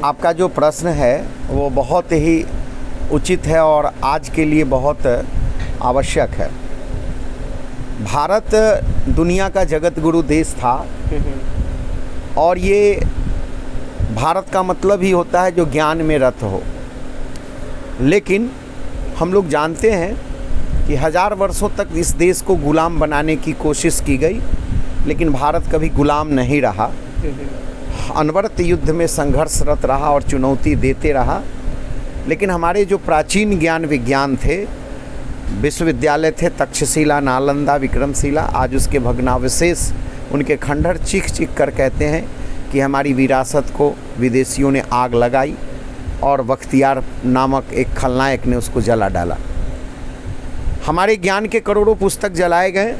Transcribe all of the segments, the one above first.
आपका जो प्रश्न है वो बहुत ही उचित है और आज के लिए बहुत आवश्यक है। भारत दुनिया का जगत गुरु देश था और ये भारत का मतलब ही होता है जो ज्ञान में रत हो। लेकिन हम लोग जानते हैं कि हजार वर्षों तक इस देश को गुलाम बनाने की कोशिश की गई, लेकिन भारत कभी गुलाम नहीं रहा। अनवरत युद्ध में संघर्षरत रहा और चुनौती देते रहा। लेकिन हमारे जो प्राचीन ज्ञान विज्ञान थे, विश्वविद्यालय थे, तक्षशिला, नालंदा, विक्रमशिला, आज उसके भग्नावशेष, उनके खंडहर चीख चीख कर कहते हैं कि हमारी विरासत को विदेशियों ने आग लगाई और बख्तियार नामक एक खलनायक ने उसको जला डाला। हमारे ज्ञान के करोड़ों पुस्तक जलाए गए,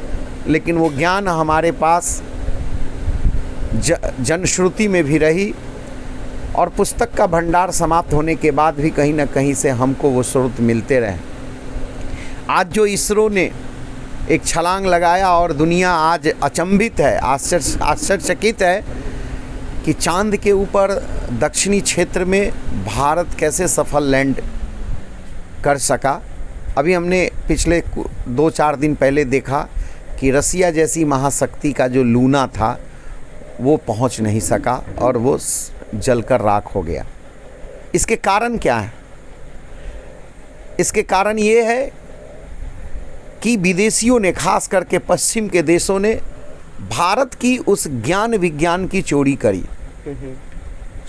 लेकिन वो ज्ञान हमारे पास जनश्रुति में भी रही और पुस्तक का भंडार समाप्त होने के बाद भी कहीं ना कहीं से हमको वो स्रोत मिलते रहे। आज जो इसरो ने एक छलांग लगाया और दुनिया आज अचंभित है, आश्चर्यचकित है कि चांद के ऊपर दक्षिणी क्षेत्र में भारत कैसे सफल लैंड कर सका। अभी हमने पिछले 2-4 दिन पहले देखा कि रसिया जैसी महाशक्ति का जो लूना था वो पहुंच नहीं सका और वो जलकर राख हो गया। इसके कारण क्या है? इसके कारण ये है कि विदेशियों ने, खास करके पश्चिम के देशों ने, भारत की उस ज्ञान विज्ञान की चोरी करी।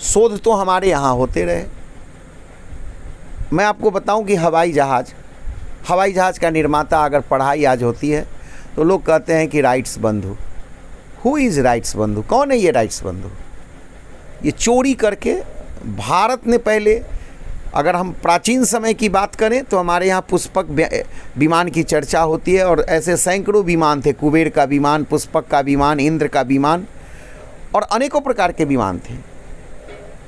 शोध तो हमारे यहाँ होते रहे। मैं आपको बताऊं कि हवाई जहाज़ का निर्माता अगर पढ़ाई आज होती है तो लोग कहते हैं कि राइट्स बंधु। हु इज़ राइट्स बंधु? कौन है ये राइट्स बंधु? ये चोरी करके भारत ने पहले, अगर हम प्राचीन समय की बात करें तो हमारे यहाँ पुष्पक विमान की चर्चा होती है और ऐसे सैकड़ों विमान थे। कुबेर का विमान, पुष्पक का विमान, इंद्र का विमान और अनेकों प्रकार के विमान थे।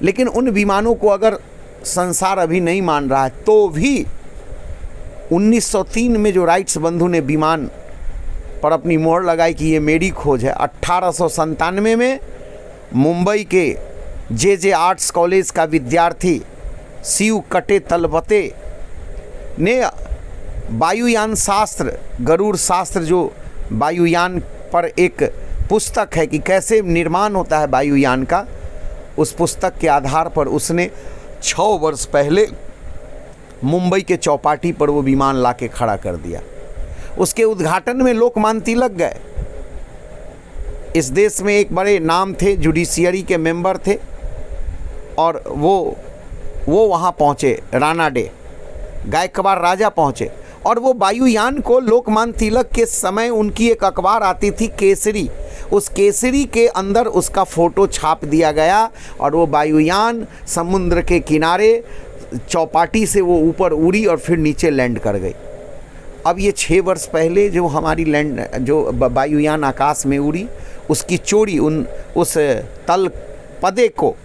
लेकिन उन विमानों को अगर संसार अभी नहीं मान रहा है तो भी 1903 में जो राइट्स बंधु ने विमान पर अपनी मोहर लगाई कि ये मेरी खोज है, 1897 में मुंबई के जे आर्ट्स कॉलेज का विद्यार्थी शिव कटे तलवते ने वायुयान शास्त्र, गरुड़ शास्त्र, जो वायुयान पर एक पुस्तक है कि कैसे निर्माण होता है वायुयान का, उस पुस्तक के आधार पर उसने 6 वर्ष पहले मुंबई के चौपाटी पर वो विमान लाके खड़ा कर दिया। उसके उद्घाटन में लोकमान्य तिलक गए। इस देश में एक बड़े नाम थे, जुडिशियरी के मेंबर थे और वो वहाँ पहुँचे। राणा डे, गायकवाड़ राजा पहुँचे और वो वायुयान को लोकमान्य तिलक के समय उनकी एक अखबार आती थी केसरी, उस केसरी के अंदर उसका फ़ोटो छाप दिया गया और वो वायुयान समुद्र के किनारे चौपाटी से वो ऊपर उड़ी और फिर नीचे लैंड कर गई। अब ये 6 वर्ष पहले जो हमारी जो वायुयान आकाश में उड़ी, उसकी चोरी, उस तल पदे को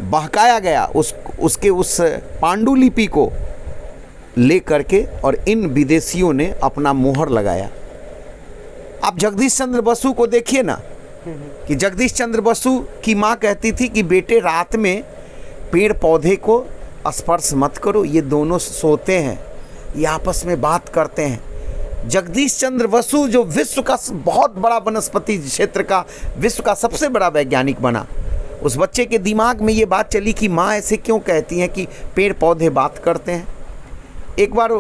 बहकाया गया, उसके उस पांडुलिपि को ले करके और इन विदेशियों ने अपना मोहर लगाया। आप जगदीश चंद्र बसु को देखिए ना, कि जगदीश चंद्र बसु की माँ कहती थी कि बेटे रात में पेड़ पौधे को स्पर्श मत करो, ये दोनों सोते हैं, ये आपस में बात करते हैं। जगदीश चंद्र बसु जो विश्व का बहुत बड़ा वनस्पति क्षेत्र का विश्व का सबसे बड़ा वैज्ञानिक बना, उस बच्चे के दिमाग में ये बात चली कि माँ ऐसे क्यों कहती हैं कि पेड़ पौधे बात करते हैं। एक बार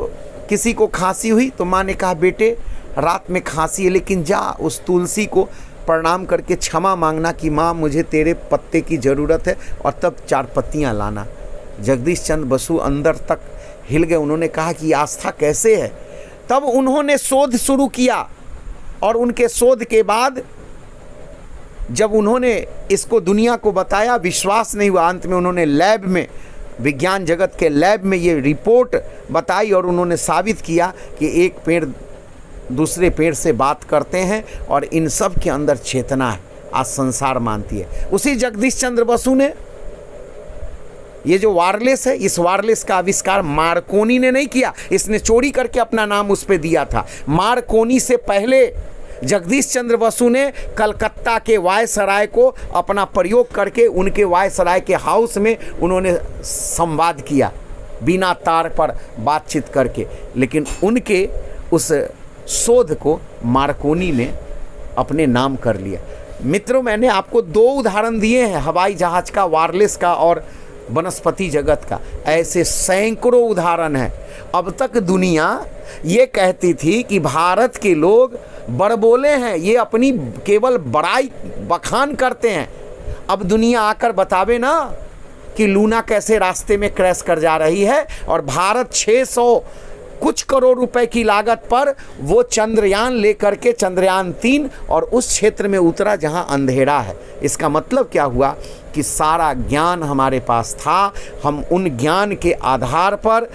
किसी को खांसी हुई तो माँ ने कहा, बेटे रात में खांसी है, लेकिन जा उस तुलसी को प्रणाम करके क्षमा मांगना कि माँ मुझे तेरे पत्ते की ज़रूरत है और तब 4 पत्तियाँ लाना। जगदीश चंद्र बसु अंदर तक हिल गए। उन्होंने कहा कि आस्था कैसे है। तब उन्होंने शोध शुरू किया और उनके शोध के बाद जब उन्होंने इसको दुनिया को बताया, विश्वास नहीं हुआ। अंत में उन्होंने लैब में, विज्ञान जगत के लैब में ये रिपोर्ट बताई और उन्होंने साबित किया कि एक पेड़ दूसरे पेड़ से बात करते हैं और इन सब के अंदर चेतना है। आज संसार मानती है। उसी जगदीश चंद्र बसु ने ये जो वायरलेस है, इस वायरलेस का आविष्कार मार्कोनी ने नहीं किया, इसने चोरी करके अपना नाम उस पर दिया था। मार्कोनी से पहले जगदीश चंद्र बसु ने कलकत्ता के वायसराय को अपना प्रयोग करके उनके वायसराय के हाउस में उन्होंने संवाद किया बिना तार पर बातचीत करके, लेकिन उनके उस शोध को मार्कोनी ने अपने नाम कर लिया। मित्रों, मैंने आपको 2 उदाहरण दिए हैं, हवाई जहाज का, वायरलेस का और वनस्पति जगत का। ऐसे सैकड़ों उदाहरण हैं। अब तक दुनिया ये कहती थी कि भारत के लोग बड़बोले हैं, ये अपनी केवल बड़ाई बखान करते हैं। अब दुनिया आकर बतावे ना कि लूना कैसे रास्ते में क्रैश कर जा रही है और भारत 600 कुछ करोड़ रुपए की लागत पर वो चंद्रयान लेकर के, चंद्रयान 3, और उस क्षेत्र में उतरा जहां अंधेरा है। इसका मतलब क्या हुआ कि सारा ज्ञान हमारे पास था, हम उन ज्ञान के आधार पर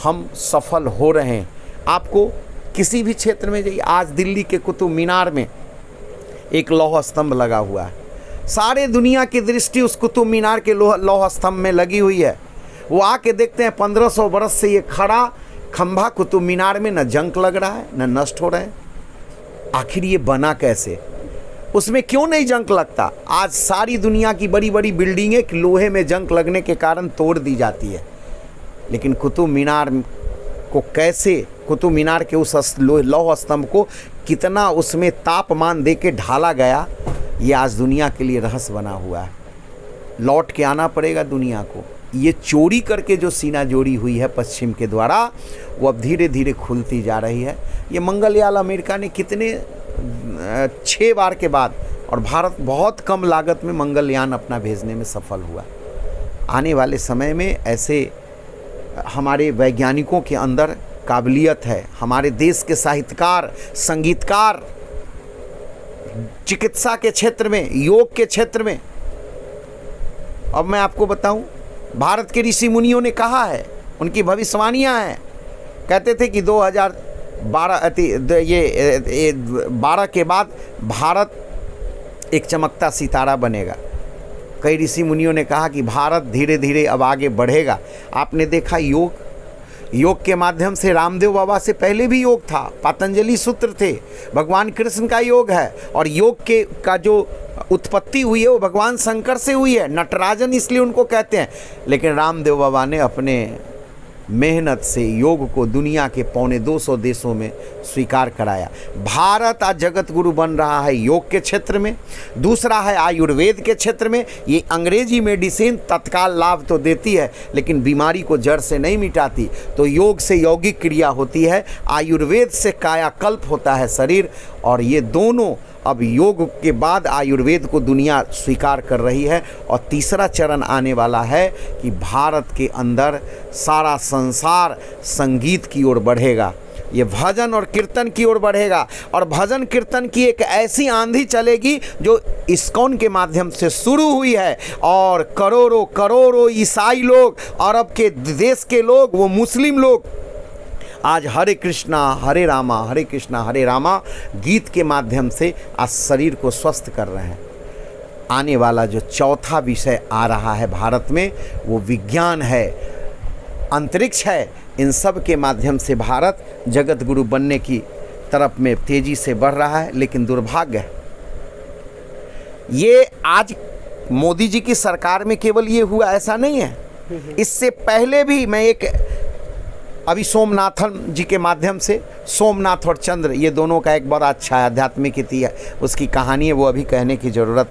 हम सफल हो रहे हैं। आपको किसी भी क्षेत्र में जाइए, आज दिल्ली के कुतुब मीनार में एक लौह स्तंभ लगा हुआ है, सारे दुनिया की दृष्टि उस कुतुब मीनार के लौह स्तंभ में लगी हुई है। वो आके देखते हैं 1500 बरस से ये खड़ा खंभा कुतुब मीनार में न जंग लग रहा है न नष्ट हो रहा है। आखिर ये बना कैसे? उसमें क्यों नहीं जंग लगता? आज सारी दुनिया की बड़ी बड़ी बिल्डिंगें लोहे में जंग लगने के कारण तोड़ दी जाती है, लेकिन कुतुब मीनार को कैसे, कुतुब मीनार के उस लौह स्तंभ को कितना उसमें तापमान दे के ढाला गया, ये आज दुनिया के लिए रहस्य बना हुआ है। लौट के आना पड़ेगा दुनिया को। ये चोरी करके जो सीना जोड़ी हुई है पश्चिम के द्वारा, वो अब धीरे धीरे खुलती जा रही है। ये मंगलयान अमेरिका ने कितने 6 बार के बाद, और भारत बहुत कम लागत में मंगलयान अपना भेजने में सफल हुआ। आने वाले समय में ऐसे हमारे वैज्ञानिकों के अंदर काबिलियत है, हमारे देश के साहित्यकार, संगीतकार, चिकित्सा के क्षेत्र में, योग के क्षेत्र में। अब मैं आपको बताऊं, भारत के ऋषि मुनियों ने कहा है, उनकी भविष्यवाणियां हैं। कहते थे कि 2012 के बाद भारत एक चमकता सितारा बनेगा। कई ऋषि मुनियों ने कहा कि भारत धीरे धीरे अब आगे बढ़ेगा। आपने देखा योग के माध्यम से रामदेव बाबा से पहले भी योग था, पतंजलि सूत्र थे, भगवान कृष्ण का योग है, और योग का जो उत्पत्ति हुई है वो भगवान शंकर से हुई है। नटराजन इसलिए उनको कहते हैं। लेकिन रामदेव बाबा ने अपने मेहनत से योग को दुनिया के 250 देशों में स्वीकार कराया। भारत आज जगत गुरु बन रहा है योग के क्षेत्र में। दूसरा है आयुर्वेद के क्षेत्र में। ये अंग्रेजी मेडिसिन तत्काल लाभ तो देती है, लेकिन बीमारी को जड़ से नहीं मिटाती। तो योग से यौगिक क्रिया होती है, आयुर्वेद से कायाकल्प होता है शरीर, और ये दोनों अब योग के बाद आयुर्वेद को दुनिया स्वीकार कर रही है। और तीसरा चरण आने वाला है कि भारत के अंदर सारा संसार संगीत की ओर बढ़ेगा, ये भजन और कीर्तन की ओर बढ़ेगा। और भजन कीर्तन की एक ऐसी आंधी चलेगी जो इस्कॉन के माध्यम से शुरू हुई है, और करोड़ों करोड़ों ईसाई लोग, अरब के देश के लोग, वो मुस्लिम लोग आज हरे कृष्णा हरे रामा हरे कृष्णा हरे रामा गीत के माध्यम से आज शरीर को स्वस्थ कर रहे हैं। आने वाला जो चौथा विषय आ रहा है भारत में, वो विज्ञान है, अंतरिक्ष है। इन सब के माध्यम से भारत जगत गुरु बनने की तरफ में तेजी से बढ़ रहा है। लेकिन दुर्भाग्य है, ये आज मोदी जी की सरकार में केवल ये हुआ ऐसा नहीं है। इससे पहले भी मैं अभी सोमनाथन जी के माध्यम से, सोमनाथ और चंद्र, ये दोनों का एक बड़ा अच्छा आध्यात्मिक इतिहास, उसकी कहानी है, वो अभी कहने की ज़रूरत